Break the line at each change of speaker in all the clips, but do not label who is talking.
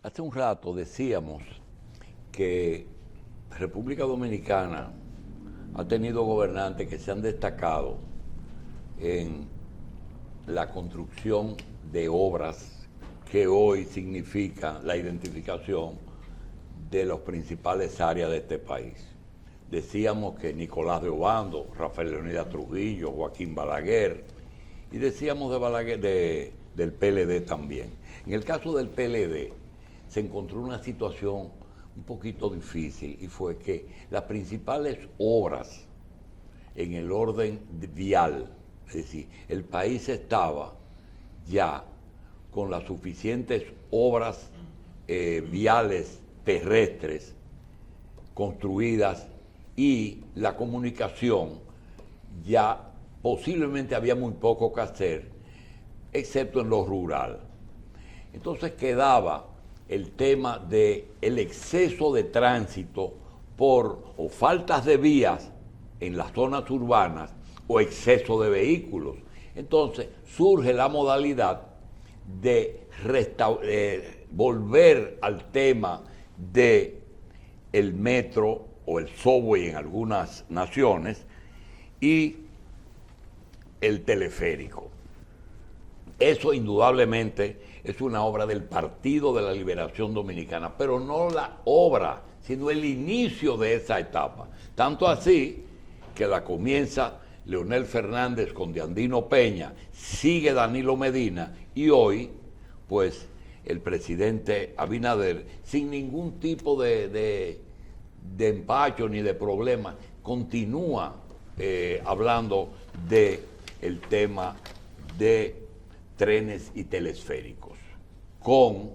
Hace un rato decíamos que República Dominicana ha tenido gobernantes que se han destacado en la construcción de obras que hoy significan la identificación de las principales áreas de este país. Decíamos que Nicolás de Obando, Rafael Leónidas Trujillo, Joaquín Balaguer, y decíamos de Balaguer, del PLD también. En el caso del PLD se encontró una situación un poquito difícil y fue que las principales obras en el orden vial, es decir, el país estaba ya con las suficientes obras viales terrestres construidas y la comunicación ya posiblemente había muy poco que hacer, excepto en lo rural. Entonces quedaba el tema del exceso de tránsito por o faltas de vías en las zonas urbanas o exceso de vehículos. Entonces surge la modalidad de volver al tema de el metro o el subway en algunas naciones y el teleférico. Eso indudablemente es una obra del Partido de la Liberación Dominicana, pero no la obra, sino el inicio de esa etapa. Tanto así que la comienza Leonel Fernández con Diandino Peña, sigue Danilo Medina y hoy, pues, el presidente Abinader, sin ningún tipo de empacho ni de problema, continúa hablando del tema de trenes y telesféricos, con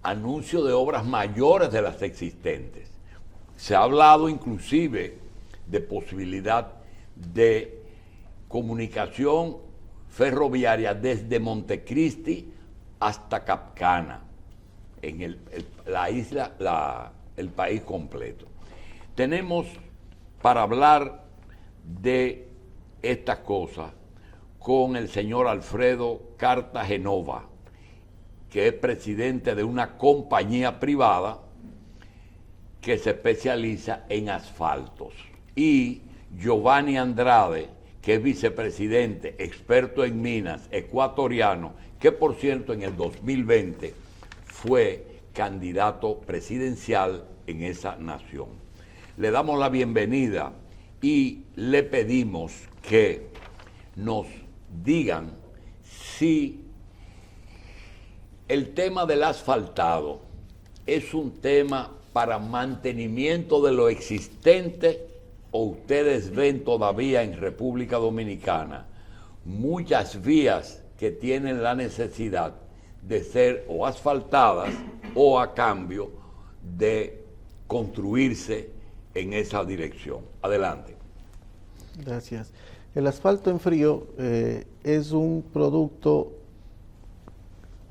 anuncio de obras mayores de las existentes. Se ha hablado inclusive de posibilidad de comunicación ferroviaria desde Montecristi hasta Capcana, en la isla, el país completo. Tenemos para hablar de estas cosas con el señor Alfredo Cartagenova, que es presidente de una compañía privada que se especializa en asfaltos, y Giovanni Andrade, que es vicepresidente, experto en minas, ecuatoriano, que por cierto en el 2020 fue candidato presidencial en esa nación. Le damos la bienvenida y le pedimos que nos digan si el tema del asfaltado es un tema para mantenimiento de lo existente o ustedes ven todavía en República Dominicana muchas vías que tienen la necesidad de ser o asfaltadas o a cambio de construirse en esa dirección. Adelante.
Gracias. El asfalto en frío es un producto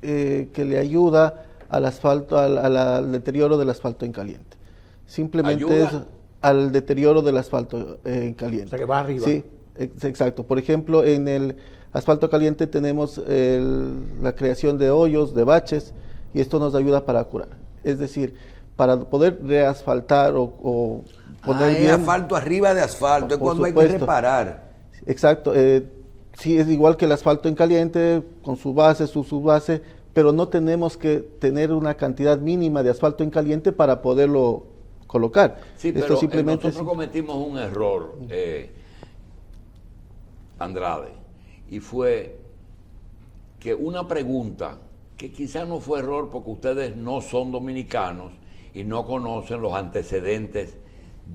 que le ayuda al asfalto, al deterioro del asfalto en caliente. Simplemente
¿Ayuda?
es al deterioro del asfalto en caliente.
O sea, que va arriba.
Sí, exacto. Por ejemplo, en el asfalto caliente tenemos la creación de hoyos, de baches, y esto nos ayuda para curar. Es decir, para poder reasfaltar o poner bien...
asfalto arriba de asfalto, es cuando hay que
supuesto.
reparar.
Exacto. Sí, es igual que el asfalto en caliente, con su base, su subbase, pero no tenemos que tener una cantidad mínima de asfalto en caliente para poderlo colocar.
Sí,
Esto
pero
simplemente
nosotros cometimos un error, Andrade, y fue que una pregunta, que quizás no fue error porque ustedes no son dominicanos y no conocen los antecedentes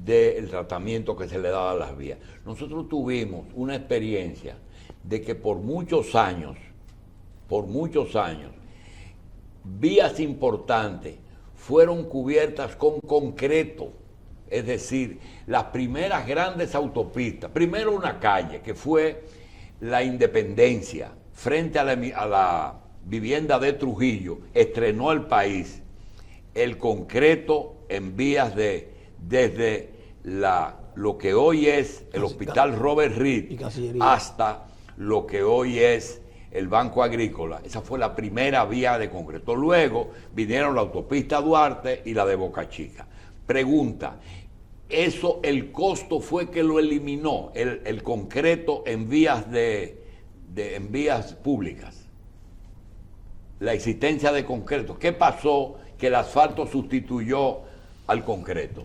del tratamiento que se le daba a las vías. Nosotros tuvimos una experiencia de que por muchos años, vías importantes fueron cubiertas con concreto, es decir, las primeras grandes autopistas, primero una calle que fue la Independencia, frente a la vivienda de Trujillo, estrenó el país el concreto en vías desde lo que hoy es el Hospital Robert Reed hasta lo que hoy es el Banco Agrícola. Esa fue la primera vía de concreto. Luego vinieron la autopista Duarte y la de Boca Chica. Pregunta, ¿eso el costo fue que lo eliminó, el concreto en vías, en vías públicas? La existencia de concreto. ¿Qué pasó que el asfalto sustituyó al concreto?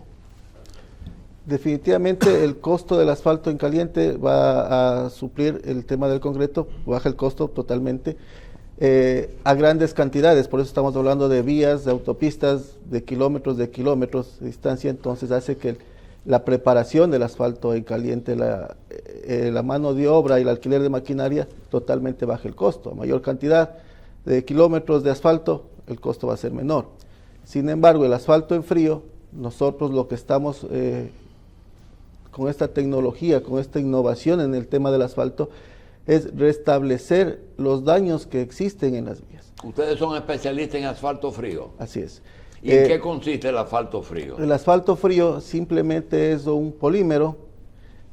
Definitivamente el costo del asfalto en caliente va a suplir el tema del concreto, baja el costo totalmente a grandes cantidades, por eso estamos hablando de vías, de autopistas, de kilómetros de distancia, entonces hace que la preparación del asfalto en caliente, la mano de obra y el alquiler de maquinaria totalmente baja el costo. A mayor cantidad de kilómetros de asfalto, el costo va a ser menor. Sin embargo, el asfalto en frío, nosotros lo que estamos con esta tecnología, con esta innovación en el tema del asfalto, es restablecer los daños que existen en las vías.
Ustedes son especialistas en asfalto frío.
Así es.
¿Y en qué consiste el asfalto frío?
El asfalto frío simplemente es un polímero,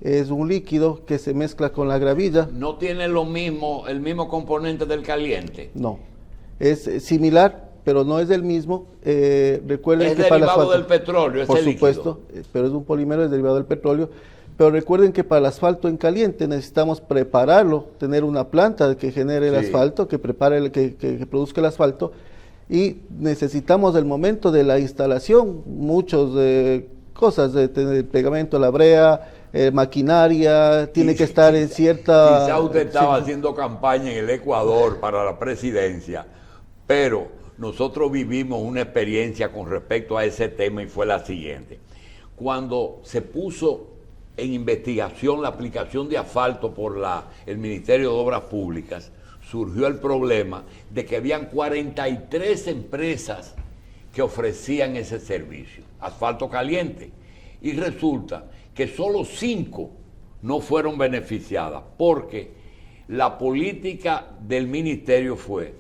es un líquido que se mezcla con la gravilla.
¿No tiene el mismo componente del caliente?
No, es similar, pero no es el mismo. Recuerden
es
que
derivado
para el asfalto,
del petróleo,
por
ese
supuesto,
líquido.
pero es un polímero, es derivado del petróleo. Pero recuerden que para el asfalto en caliente necesitamos prepararlo, tener una planta que genere el asfalto, que prepare, que produzca el asfalto, y necesitamos el momento de la instalación, muchas cosas, de tener pegamento, la brea, maquinaria, tiene que estar en cierta...
Quizá usted estaba haciendo campaña en el Ecuador para la presidencia, pero nosotros vivimos una experiencia con respecto a ese tema y fue la siguiente. Cuando se puso en investigación la aplicación de asfalto por el Ministerio de Obras Públicas, surgió el problema de que habían 43 empresas que ofrecían ese servicio, asfalto caliente, y resulta que solo 5 no fueron beneficiadas, porque la política del ministerio fue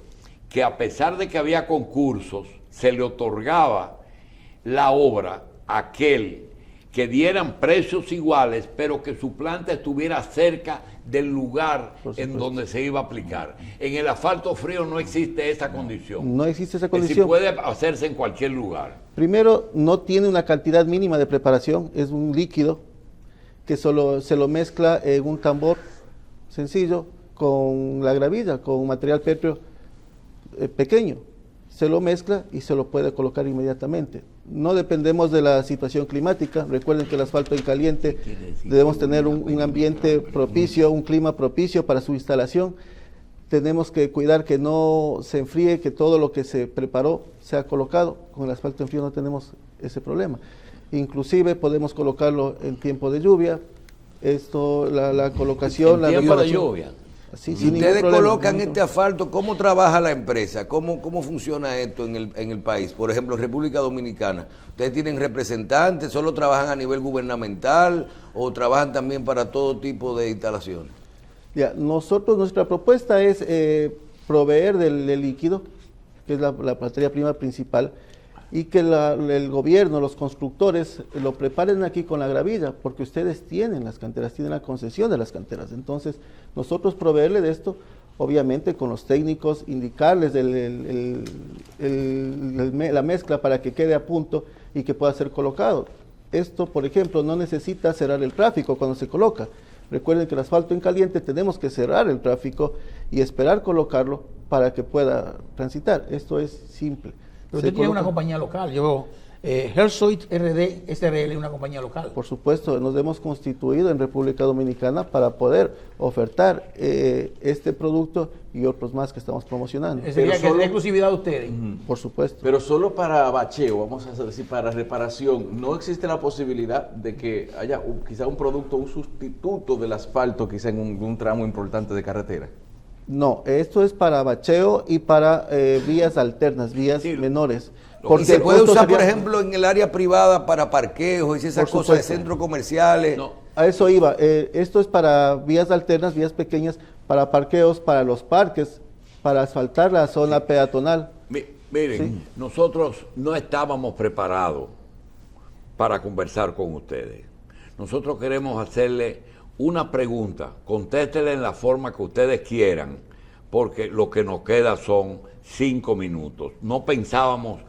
que a pesar de que había concursos, se le otorgaba la obra a aquel que dieran precios iguales, pero que su planta estuviera cerca del lugar en donde se iba a aplicar. En el asfalto frío no existe esa condición.
No existe esa
Si
condición.
puede hacerse en cualquier lugar.
Primero, no tiene una cantidad mínima de preparación, es un líquido que solo se lo mezcla en un tambor sencillo con la gravilla, con material pétreo pequeño. Se lo mezcla y se lo puede colocar inmediatamente. No dependemos de la situación climática. Recuerden que el asfalto en caliente debemos tener un ambiente propicio, un clima propicio para su instalación. Tenemos que cuidar que no se enfríe, que todo lo que se preparó sea colocado. Con el asfalto en frío no tenemos ese problema. Inclusive podemos colocarlo en tiempo de lluvia. La colocación, la
tiempo de
reparación.
lluvia.
Sí,
Si ustedes colocan este asfalto, ¿cómo trabaja la empresa? ¿Cómo funciona esto en el país? Por ejemplo, República Dominicana. ¿Ustedes tienen representantes? ¿Solo trabajan a nivel gubernamental o trabajan también para todo tipo de instalaciones?
Ya, nuestra propuesta es proveer del líquido, que es la materia prima principal, y que el gobierno, los constructores, lo preparen aquí con la gravilla, porque ustedes tienen las canteras, tienen la concesión de las canteras. Entonces, nosotros proveerle de esto, obviamente con los técnicos, indicarles la mezcla para que quede a punto y que pueda ser colocado. Esto, por ejemplo, no necesita cerrar el tráfico cuando se coloca. Recuerden que el asfalto en caliente tenemos que cerrar el tráfico y esperar colocarlo para que pueda transitar. Esto es simple.
Pero usted tiene una compañía local, Herzoid RD SRL es una compañía local.
Por supuesto, nos hemos constituido en República Dominicana para poder ofertar este producto y otros más que estamos promocionando.
Sería que es de exclusividad de ustedes.
Por supuesto.
Pero solo para bacheo, vamos a decir, para reparación, ¿no existe la posibilidad de que haya quizá un producto, un sustituto del asfalto, quizá en un tramo importante de carretera?
No, esto es para bacheo y para vías alternas, vías menores.
¿Y se puede usar, por ejemplo, en el área privada para parqueos y esas cosas de centros comerciales?
No, a eso iba. Esto es para vías alternas, vías pequeñas, para parqueos, para los parques, para asfaltar la zona peatonal.
Miren, nosotros no estábamos preparados para conversar con ustedes. Nosotros queremos hacerle una pregunta, contéstele en la forma que ustedes quieran, porque lo que nos queda son 5 minutos. No pensábamos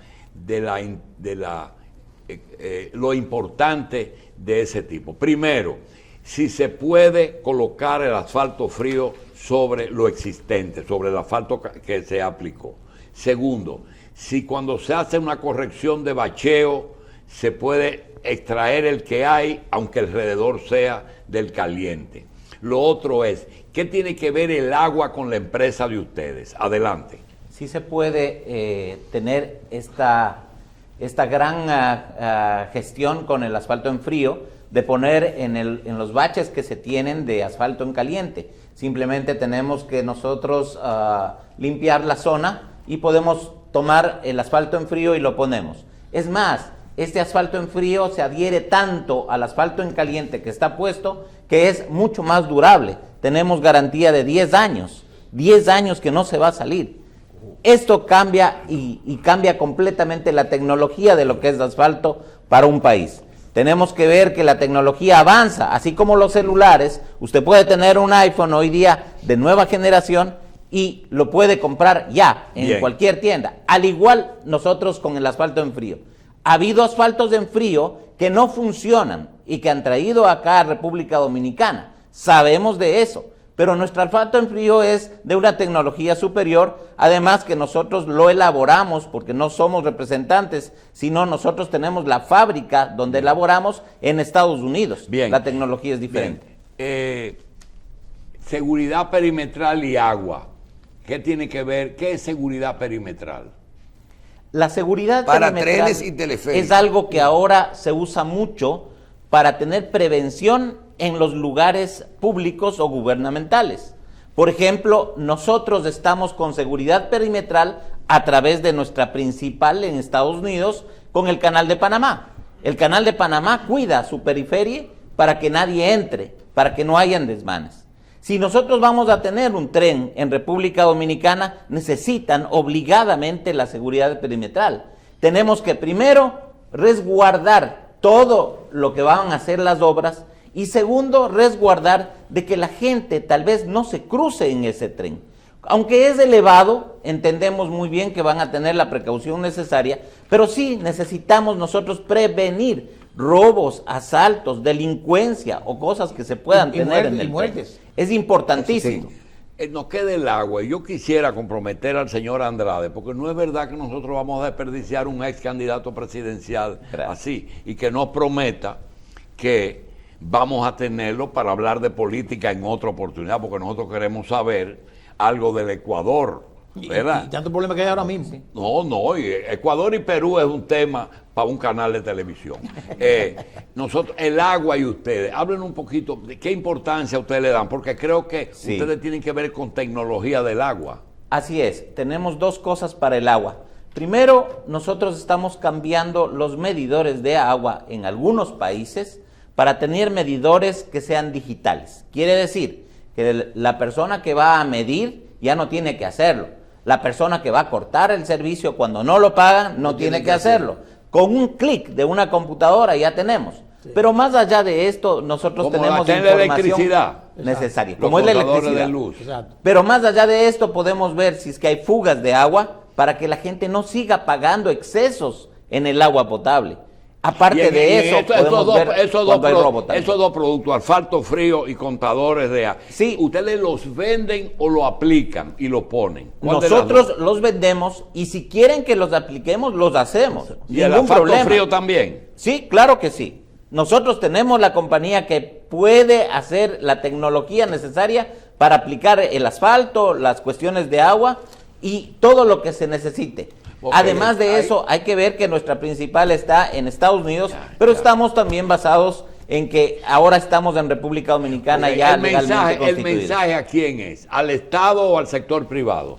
lo importante de ese tipo. Primero, si se puede colocar el asfalto frío sobre lo existente, sobre el asfalto que se aplicó. Segundo, si cuando se hace una corrección de bacheo se puede extraer el que hay, aunque alrededor sea del caliente. Lo otro es, ¿qué tiene que ver el agua con la empresa de ustedes? Adelante.
Sí se puede tener esta gran gestión con el asfalto en frío, de poner en los baches que se tienen de asfalto en caliente. Simplemente tenemos que nosotros limpiar la zona y podemos tomar el asfalto en frío y lo ponemos. Es más, este asfalto en frío se adhiere tanto al asfalto en caliente que está puesto, que es mucho más durable. Tenemos garantía de 10 años, 10 años que no se va a salir. Esto cambia y cambia completamente la tecnología de lo que es asfalto para un país. Tenemos que ver que la tecnología avanza, así como los celulares. Usted puede tener un iPhone hoy día de nueva generación y lo puede comprar ya en cualquier tienda. Al igual nosotros con el asfalto en frío. Ha habido asfaltos en frío que no funcionan y que han traído acá a República Dominicana. Sabemos de eso. Pero nuestro asfalto en frío es de una tecnología superior, además que nosotros lo elaboramos porque no somos representantes, sino nosotros tenemos la fábrica donde elaboramos en Estados Unidos.
Bien.
La tecnología es diferente.
Seguridad perimetral y agua. ¿Qué tiene que ver? ¿Qué es seguridad perimetral?
La seguridad
para
perimetral
trenes y teleféricos
es algo que ahora se usa mucho para tener prevención en los lugares públicos o gubernamentales. Por ejemplo, nosotros estamos con seguridad perimetral a través de nuestra principal en Estados Unidos con el Canal de Panamá. El Canal de Panamá cuida su periferia para que nadie entre, para que no hayan desmanes. Si nosotros vamos a tener un tren en República Dominicana, necesitan obligadamente la seguridad perimetral. Tenemos que primero resguardar todo lo que van a hacer las obras y segundo, resguardar de que la gente tal vez no se cruce en ese tren. Aunque es elevado, entendemos muy bien que van a tener la precaución necesaria, pero sí necesitamos nosotros prevenir robos, asaltos, delincuencia o cosas que se puedan tener en el tren. Es importantísimo.
Nos queda el agua y yo quisiera comprometer al señor Andrade, porque no es verdad que nosotros vamos a desperdiciar un ex candidato presidencial así y que nos prometa que vamos a tenerlo para hablar de política en otra oportunidad, porque nosotros queremos saber algo del Ecuador, ¿verdad?
Y tanto problema que hay ahora mismo.
No, y Ecuador y Perú es un tema para un canal de televisión. Nosotros, el agua y ustedes, hablen un poquito de qué importancia ustedes le dan, porque creo que ustedes tienen que ver con tecnología del agua.
Así es, tenemos dos cosas para el agua. Primero, nosotros estamos cambiando los medidores de agua en algunos países para tener medidores que sean digitales. Quiere decir que la persona que va a medir ya no tiene que hacerlo. La persona que va a cortar el servicio cuando no lo pagan no tiene que hacerlo. Con un clic de una computadora ya tenemos. Sí. Pero más allá de esto, nosotros tenemos información
electricidad
necesaria.
Como es la electricidad. De luz.
Pero más allá de esto podemos ver si es que hay fugas de agua para que la gente no siga pagando excesos en el agua potable. Aparte de eso, podemos ver cuando hay robo también.
Esos dos productos, asfalto frío y contadores de agua,
sí.
¿Ustedes los venden o lo aplican y lo ponen?
Nosotros los vendemos y si quieren que los apliquemos, los hacemos.
¿Y el asfalto frío también?
Sí, claro que sí. Nosotros tenemos la compañía que puede hacer la tecnología necesaria para aplicar el asfalto, las cuestiones de agua y todo lo que se necesite. Okay. Además de eso, hay que ver que nuestra principal está en Estados Unidos, pero estamos también basados en que ahora estamos en República Dominicana ya legalmente constituidos.
¿El mensaje a quién es? ¿Al Estado o al sector privado?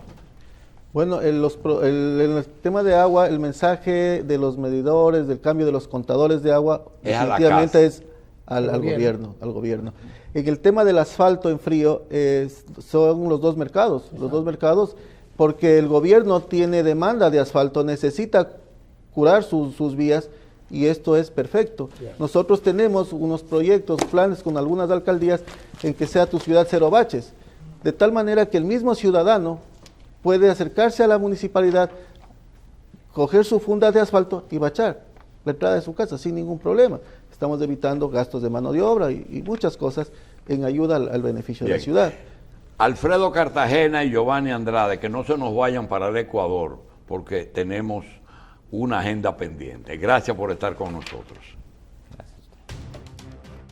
Bueno, en el tema de agua, el mensaje de los medidores, del cambio de los contadores de agua, definitivamente es al gobierno. En el tema del asfalto en frío, son los dos mercados. Exacto. Los dos mercados, porque el gobierno tiene demanda de asfalto, necesita curar sus vías y esto es perfecto. Yeah. Nosotros tenemos unos proyectos, planes con algunas alcaldías en que sea tu ciudad cero baches. de tal manera que el mismo ciudadano puede acercarse a la municipalidad, coger su funda de asfalto y bachar la entrada de su casa sin ningún problema. Estamos evitando gastos de mano de obra y muchas cosas en ayuda al beneficio de la
Bien.
ciudad.
Alfredo Cartagena y Giovanni Andrade, que no se nos vayan para el Ecuador, porque tenemos una agenda pendiente. Gracias por estar con nosotros.